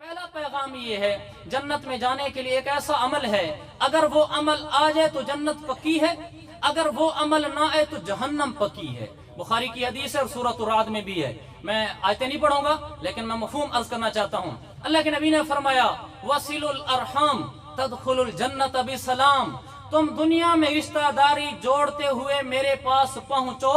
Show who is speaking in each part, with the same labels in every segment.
Speaker 1: पहला पैगाम ये है, जन्नत में जाने के लिए एक ऐसा अमल है, अगर वो अमल आ जाए तो जन्नत पक्की है, अगर वो अमल ना आए तो जहन्नम पक्की है। बुखारी की हदीस है और सूरत राद में भी है। मैं आयतें नहीं पढ़ूंगा, लेकिन मैं मफहूम अर्ज करना चाहता हूँ। अल्लाह के नबी ने फरमाया, वसीलुल अरहम तदखुलुल जन्नत बिसलाम, तुम दुनिया में रिश्तेदारी जोड़ते हुए मेरे पास पहुंचो।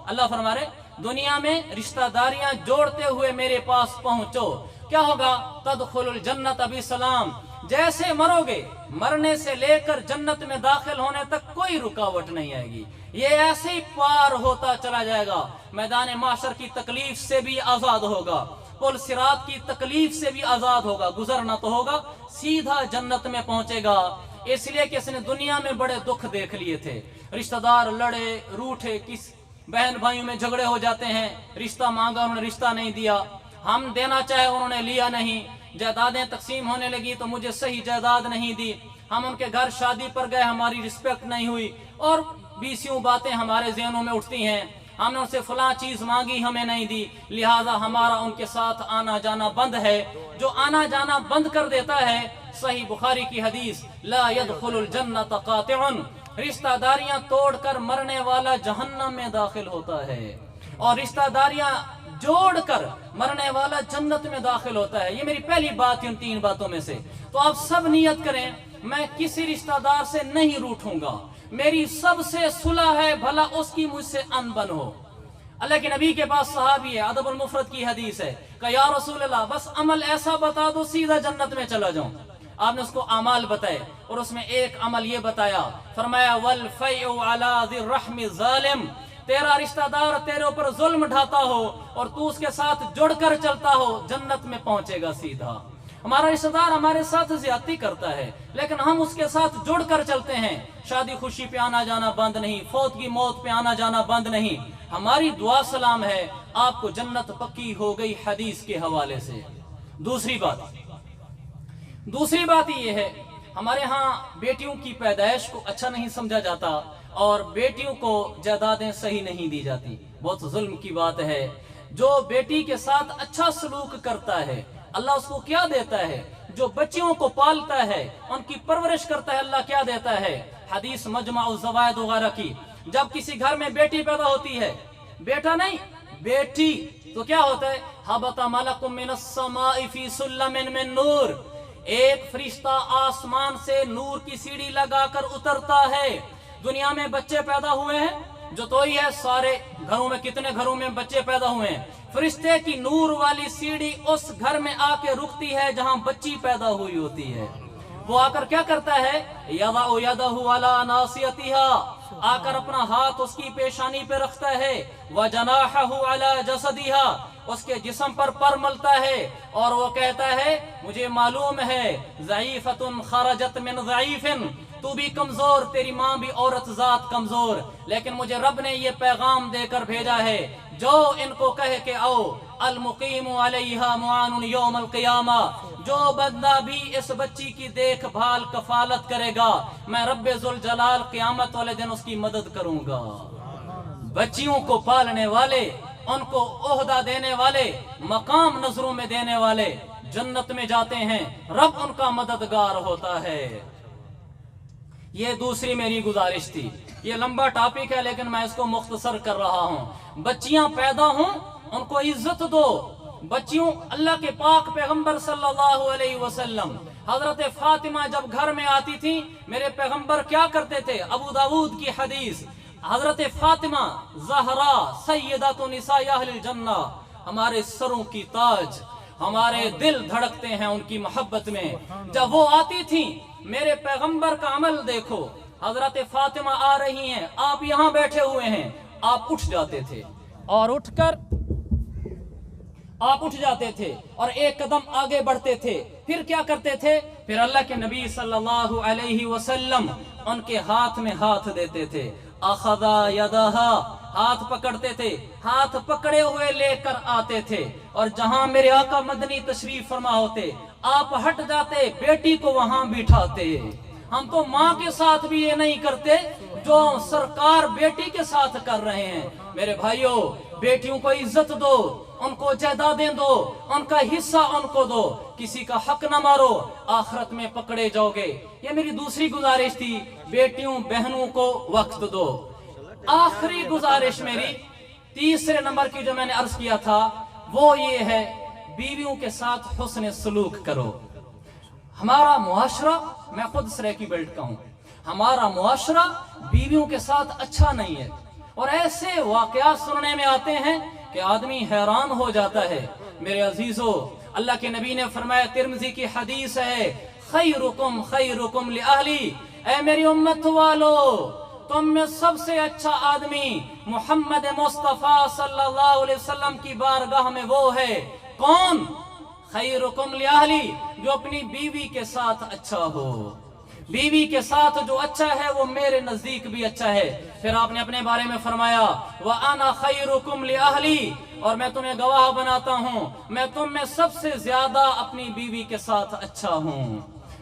Speaker 1: अल्लाह फरमा रहे, दुनिया में रिश्तेदारियां जोड़ते हुए मेरे पास पहुंचो, क्या होगा? तदखुलुल जन्नत बिसलाम, जैसे मरोगे मरने से लेकर जन्नत में दाखिल होने तक कोई रुकावट नहीं आएगी। ये ऐसे ही पार होता चला जाएगा। मैदान माशर की तकलीफ से भी आजाद होगा, पुल सिरात की तकलीफ से भी आजाद होगा, गुजरना तो होगा, सीधा जन्नत में पहुंचेगा। इसलिए कि इसने दुनिया में बड़े दुख देख लिए थे, रिश्तेदार लड़े रूठे, किस बहन भाइयों में झगड़े हो जाते हैं, रिश्ता मांगा उन्होंने रिश्ता नहीं दिया, हम देना चाहे उन्होंने लिया नहीं, जायदादें तकसीम होने लगी तो मुझे सही जायदाद नहीं दी, हम उनके घर शादी पर गए हमारी रिस्पेक्ट नहीं हुई, और बीसियों बातें हमारे ज़हनों में उठती हैं, हमने उनसे फलां चीज मांगी हमें नहीं दी, लिहाजा हमारा उनके साथ आना जाना बंद है। जो आना जाना बंद कर देता है, सही बुखारी की हदीस, ला यदखुलुल जन्नत कातिउन, रिश्तेदारियां तोड़कर मरने वाला जहन्नम में दाखिल होता है, और रिश्तेदारियां जोड़कर मरने वाला जन्नत में दाखिल होता है। ये मेरी पहली बात है उन तीन बातों में से। तो आप सब नियत करें, मैं किसी रिश्तेदार से नहीं रूठूंगा, मेरी सबसे सुलह है, भला उसकी मुझसे अनबन हो। अल्लाह के नबी के पास सहाबी है, अदबुल मुफरद की हदीस है, कहा या रसूल अल्लाह, बस अमल ऐसा बता दो सीधा जन्नत में चला जाऊं। आपने उसको अमाल बताए, और उसमें एक अमल ये बताया, फरमाया वल फैउ अला ज़िर रहमी ज़ालिम, तेरा रिश्तेदार तेरे ऊपर जुल्म ढाता हो और तू उसके साथ जुड़कर चलता हो, जन्नत में पहुंचेगा सीधा। हमारा रिश्तेदार हमारे साथ ज्यादती करता है, लेकिन हम उसके साथ जुड़कर चलते हैं, शादी खुशी पे आना जाना बंद नहीं, फौत की मौत पे आना जाना बंद नहीं, हमारी दुआ सलाम है, आपको जन्नत पक्की हो गई हदीस के हवाले से। दूसरी बात ये है, हमारे यहाँ बेटियों की पैदाइश को अच्छा नहीं समझा जाता और बेटियों को जायदादें सही नहीं दी जाती। बहुत जुल्म की बात है। जो बेटी के साथ अच्छा सलूक करता है, अल्लाह उसको क्या देता है? जो बच्चियों को पालता है, उनकी परवरिश करता है, अल्लाह क्या देता है? हदीस मजमाउज़ ज़वाइद वगैरह की, जब किसी घर में बेटी पैदा होती है, बेटा नहीं बेटी, तो क्या होता है? हबता मलकुम मिनस समाई फी सुल्लमिन मिन नूर, एक फरिश्ता आसमान से नूर की सीढ़ी लगाकर उतरता है। दुनिया में बच्चे पैदा हुए हैं, जो तो ही है, सारे घरों में कितने घरों में बच्चे पैदा हुए हैं, फरिश्ते की नूर वाली सीढ़ी उस घर में आके रुकती है जहां बच्ची पैदा हुई होती है। वो आकर क्या करता है? यदाउ यदहु अला नासियतिहा, आकर अपना हाथ उसकी पेशानी पे रखता है, व जनाहहु अला जसदिहा, उसके जिस्म पर मलता है, और वो कहता है मुझे मालूम है ज़ईफतुन खरजत मिन ज़ईफिन, तू भी कमजोर, तेरी माँ भी औरत जात कमजोर, लेकिन मुझे रब ने ये पैगाम देकर भेजा है, जो इनको कहे के आओ अल मुकीमु अलैहा मुआनुन यौमल क़ियामा, जो बंदा भी इस बच्ची की देखभाल कफालत करेगा, मैं रब्बे जुल जलाल क़यामत वाले दिन उसकी मदद करूंगा। बच्चियों को पालने वाले, उनको ओहदा देने वाले, मकाम नजरों में देने वाले जन्नत में जाते हैं, रब उनका मददगार होता है। ये दूसरी मेरी गुजारिश थी। ये लंबा टॉपिक है, लेकिन मैं इसको मुख्तसर कर रहा हूँ। बच्चियां पैदा हों, उनको इज्जत दो। बच्चियों, अल्लाह के पाक पैगंबर सल्लल्लाहु अलैहि वसल्लम, हजरत फातिमा जब घर में आती थी, मेरे पैगंबर क्या करते थे? अबू दाऊद की हदीस, हजरत फातिमा ज़हरा सय्यदतु निसाए अहलिल जन्ना, हमारे सरों की ताज, हमारे दिल धड़कते हैं उनकी मोहब्बत में। जब वो आती थी, मेरे पैगंबर का अमल देखो, हजरत फातिमा आ रही हैं, आप यहाँ बैठे हुए हैं, आप उठ जाते थे, और उठकर आप उठ जाते थे और एक कदम आगे बढ़ते थे। फिर क्या करते थे? फिर अल्लाह के नबी सल्लल्लाहु अलैहि वसल्लम उनके हाथ में हाथ देते थे, अखदा यदहा, हाथ पकड़ते थे, हाथ पकड़े हुए लेकर आते थे, और जहां मेरे आका मदनी तशरीफ फरमा होते, आप हट जाते, बेटी को वहां बिठाते। हम तो माँ के साथ भी ये नहीं करते जो सरकार बेटी के साथ कर रहे हैं। मेरे भाइयों, बेटियों को इज्जत दो, उनको जायदादें दो, उनका हिस्सा उनको दो, किसी का हक न मारो, आखिरत में पकड़े जाओगे। ये मेरी दूसरी गुजारिश थी, बेटियों बहनों को वक्त दो। आखिरी गुजारिश मेरी तीसरे नंबर की जो मैंने अर्ज किया था वो ये है, बीवियों के साथ हुस्न सलूक करो। हमारा मुआशरा, मैं खुद सराइकी बेल्ट का हूं, हमारा मुआशरा बीवियों के साथ अच्छा नहीं है। और ऐसे वाकयात सुनने में आते हैं कि आदमी हैरान हो जाता है। मेरे अजीजों, अल्लाह के नबी ने फरमाया, तिरमिज़ी की हदीस है, खैरुकुम खैरुकुम लिअहली, ऐ मेरी उम्मत वालो, तुम में सबसे अच्छा आदमी मोहम्मद मुस्तफा सल्लल्लाहु अलैहि वसल्लम की बारगाह में वो है। कौन? खैरुकुम लिअहली, जो अपनी बीवी के साथ अच्छा हो। बीवी के साथ जो अच्छा है वो मेरे नजदीक भी अच्छा है। फिर आपने अपने बारे में फरमाया, व अना खैरुकुम लिअहली, और मैं तुम्हें गवाह बनाता हूं, मैं तुम में सबसे ज्यादा अपनी बीवी के साथ अच्छा हूं।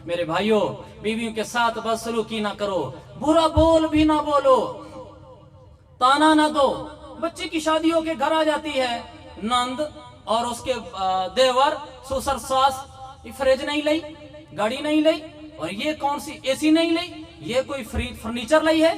Speaker 1: मेरे भाइयों, बीवियों के साथ बदसलूकी ना करो, बुरा बोल भी ना बोलो, ताना ना दो। बच्ची की शादी होके घर आ जाती है नंद और उसके देवर ससुर सास, फ्रिज नहीं लाई, गाड़ी नहीं लाई, और ये कौन सी एसी नहीं लाई, ये कोई फर्नीचर लाई है।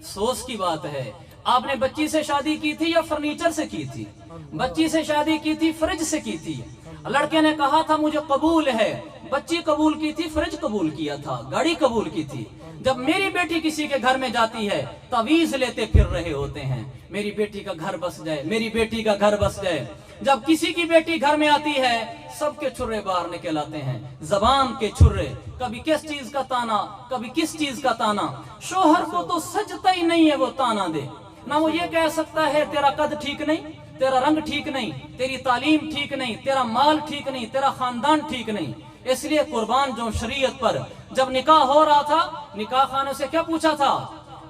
Speaker 1: सोच की बात है, आपने बच्ची से शादी की थी या फर्नीचर से की थी? बच्ची से शादी की थी, फ्रिज से की थी। लड़के ने कहा था मुझे कबूल है, बच्ची कबूल की थी, फ्रिज कबूल किया था, गाड़ी कबूल की थी। जब मेरी बेटी किसी के घर में जाती है, तवीज लेते फिर रहे होते हैं, मेरी बेटी का घर बस जाए, मेरी बेटी का घर बस जाए। जब किसी की बेटी घर में आती है, सबके छुर्रे बाहर निकल आते हैं, जबान के छुर्रे, कभी किस चीज का ताना, कभी किस चीज का ताना। शोहर को तो सजता ही नहीं है वो ताना दे, ना वो ये कह सकता है तेरा कद ठीक नहीं, तेरा रंग ठीक नहीं, तेरी तालीम ठीक नहीं, तेरा माल ठीक नहीं, तेरा खानदान ठीक नहीं। इसलिए कुर्बान जो शरीयत पर जब निकाह हो रहा था, निकाह खाने से क्या पूछा था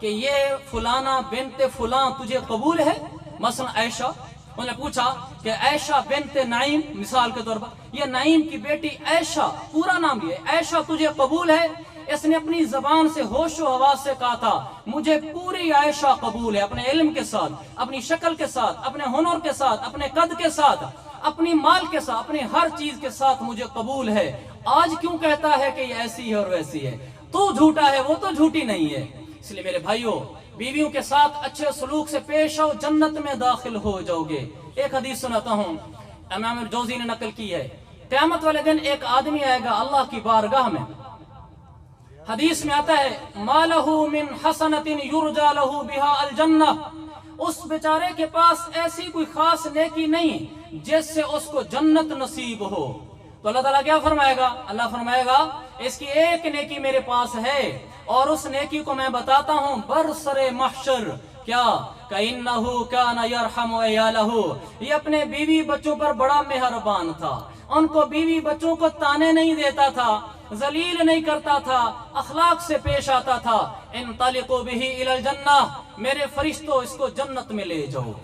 Speaker 1: कि ये फुलाना बिनते फुलां तुझे कबूल है? मसलन आयशा, उन्होंने पूछा कि आयशा बिनते नाइम, मिसाल के तौर पर ये नाइम की बेटी आयशा, पूरा नाम ये आयशा, तुझे कबूल है? इसने अपनी जबान से होशो हवास से कहा था, मुझे पूरी आयशा कबूल है, अपने इल्म के साथ, अपनी शक्ल के साथ, अपने हुनर के साथ, अपने कद के साथ, अपनी माल के साथ, अपनी हर चीज के साथ मुझे कबूल है। आज क्यों कहता है कि ये ऐसी है और वैसी है? तू झूठा है, वो तो झूठी नहीं है। इसलिए मेरे भाइयों, बीवियों के साथ अच्छे सलूक से पेश आओ, जन्नत में दाखिल हो जाओगे। एक हदीस सुनाता हूँ, इमाम जौजी ने नकल की है। क़यामत वाले दिन एक आदमी आएगा अल्लाह की बारगाह में, हदीस में आता है, मालहू मिन हसनतिन युरजा लहू बिहा अल जन्नह, उस बेचारे के पास ऐसी कोई खास नेकी नहीं जिससे उसको जन्नत नसीब हो। तो अल्लाह ताला क्या फरमाएगा? अल्लाह फरमाएगा, इसकी एक नेकी मेरे पास है और उस नेकी को मैं बताता हूँ बरसरे महशर। क्या? कइन्नहु काना यरहमु अयालहु, ये अपने बीवी बच्चों पर बड़ा मेहरबान था, उनको बीवी बच्चों को ताने नहीं देता था, जलील नहीं करता था, अखलाक से पेश आता था। इंतलिकू बिही इलल जन्नह, मेरे फरिश्तों इसको जन्नत में ले जाओ।